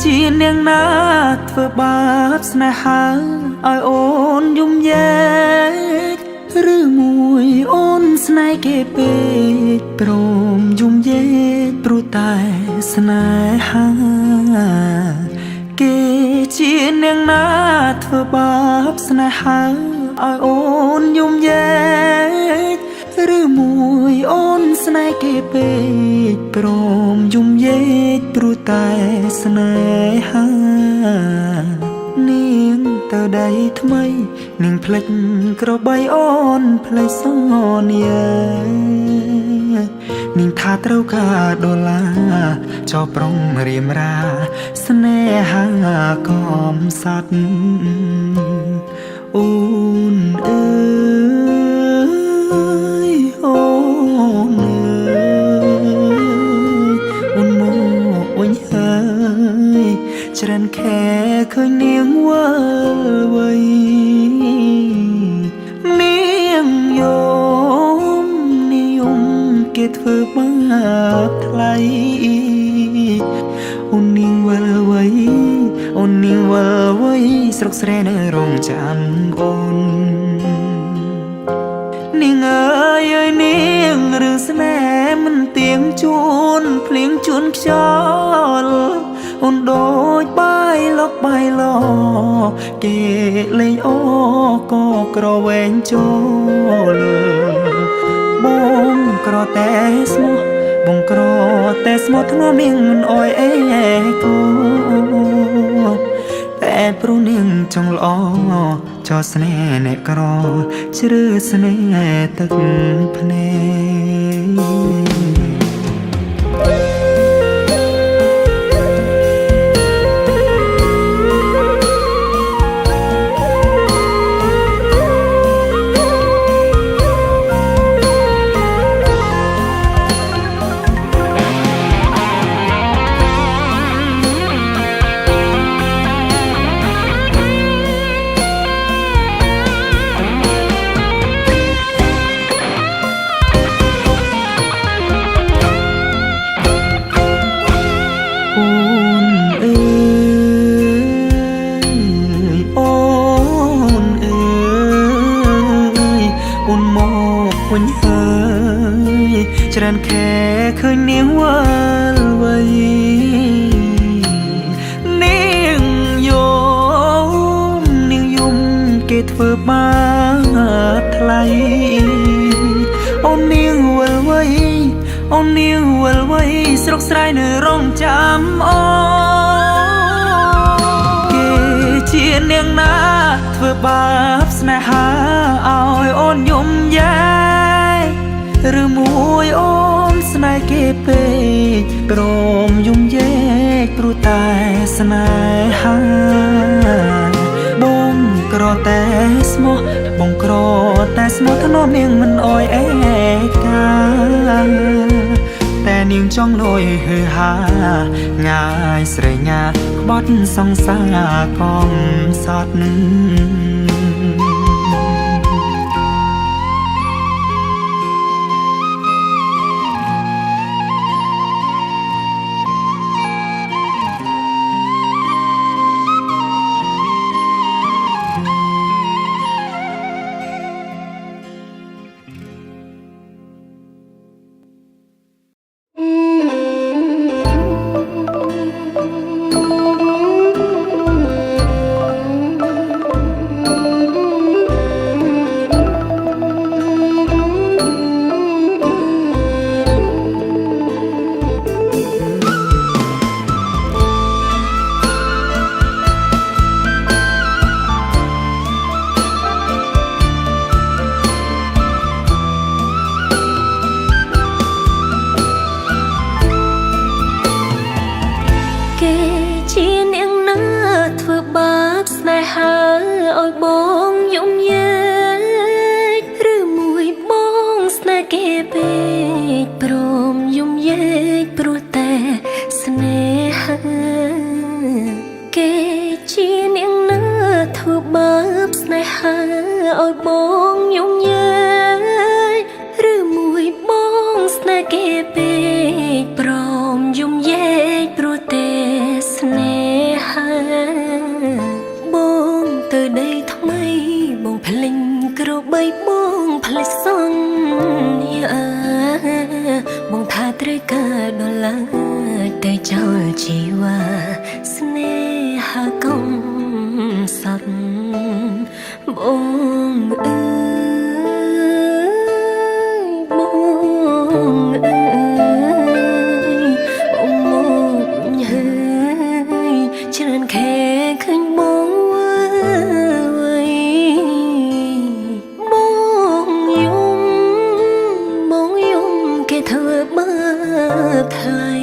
ជានាងណាធ្វើបាបស្នេហាឲ្យអូនយំយែកឬមួយអូនស្នេហ៍គេពេកព្រមយំយែកព្រោះតែស្នេហាគេជានាងណាធ្វើបាបស្នេហាឲ្យអូនយំយែកឬមួយអូនស្នេហ៍គេពេកព្រមយំយែកព្រោះតែស្នេហានាងទៅដៃថ្មីនាងផ្លិចក្របីអូនផ្លេចសន្យានាងថាត្រូវការដុល្លារចោប្រុងរៀមរាស្នេហាកំសត់អូនអើយអូនអើយអូនមកវិញហើយច្រើនខែឃើញនាងវិលវ័យនាងនិយមគេធ្វើបាបថ្លៃអូននាងវិលវ័យអូននាងវិលវ័យស្រុកស្រែនៅរងចាំអូននាងអើយអើយនាងរឿងស្នេហ៍មិនទៀងជួនភ្លៀងជួនខ្យល់អូនដូចបាយលុកបាយឡគេលេងអូក៏ក្រវែងចូលបងក្រតែស្មោះបងក្រតែស្មោះធ្ងន់នាងមិនអោយអេគូតែព្រោះនាងចង់ល្អចោស្នេហ៍អ្នកក្រជ្រឺស្នេហ៍ទឹកភ្នែកវិញហើយច្រើនខែឃើញនាងវិលវ័យនាងយំគេធ្វើបាបថ្លៃអូននាងវិលវ័យអូននាងវិលវ័យស្រុកស្រែនៅរងចាំអូគេជានាងណាធ្វើបាបស្នេហាឲ្យអូនយំយែឬមួយអូនស្នេហ៍គេពេកព្រមយំយែកព្រោះតែស្នេហាបងក្រតែស្មោះបងក្រតែស្មោះធ្នមនាងមិនអោយអេកាតែនាងចង់លួយហឺហាងាយស្រេញញាតក្បត់សង្សារកំសត់ឲ្យបងយំយែកឬមួយបងស្នេហ៍គេពេកព្រមយំយែកព្រោះតែស្នេហាគេជានាងណាធ្វើបាបស្នេហាឲ្យបងយំយែកឬមួយបងស្នេហ៍គេពេកព្រមយំយែកព្រោះតែស្នេ ត្រូវការដល់ឡើយតែចោលជីវ៉ាស្នេហាកំសត់បងអើយបងអើយបងមកហើយច្រើនខែឃើញបងវើយបងគេធ្វើបើថ្លៃ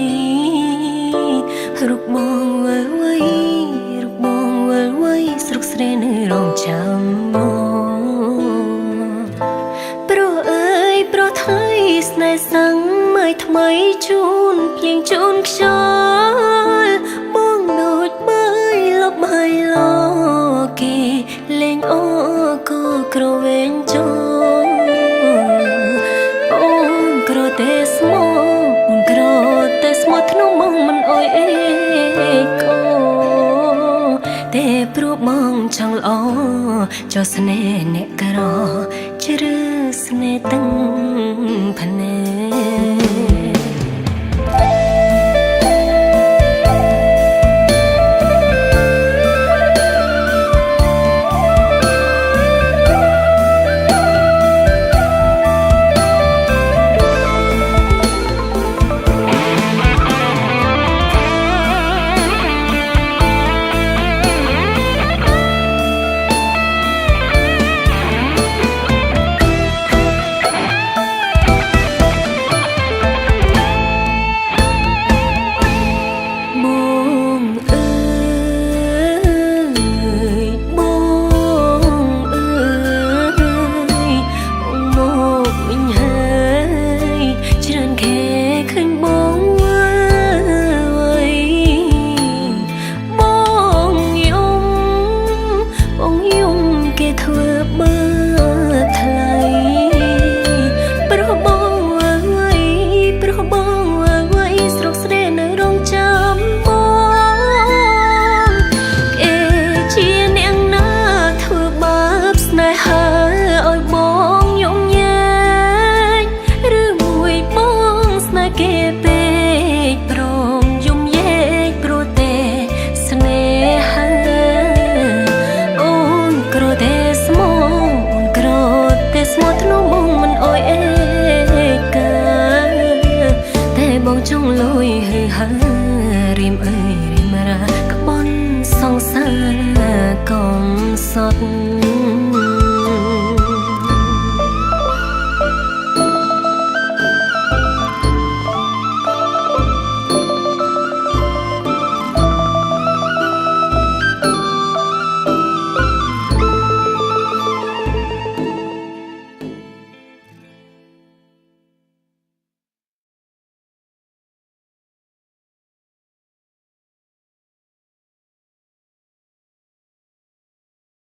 រូបបងវើយរូបបងវើយស្រុកស្រីនៅរងចាំមកព្រោះអើយព្រោះថ្លៃស្នេហ៍សាំងមើលថ្មីជូនភ្លៀងជូនខ្យល់បងដូចបើយលបហើយលគេលេងអូក៏ក្រវែងចូលអូនក្រតែស្មោអូនក្រតែស្មោធ្នមមិនអើយអេកូតែព្រោះបងចង់ល្អចោះស្នេហ៍អ្នកក្រជ្រើស្នេហ៍ទាំងភ្នែកចង់លុយហឺហើរៀមអើយរៀមរាក្បន់សងសាកំសត់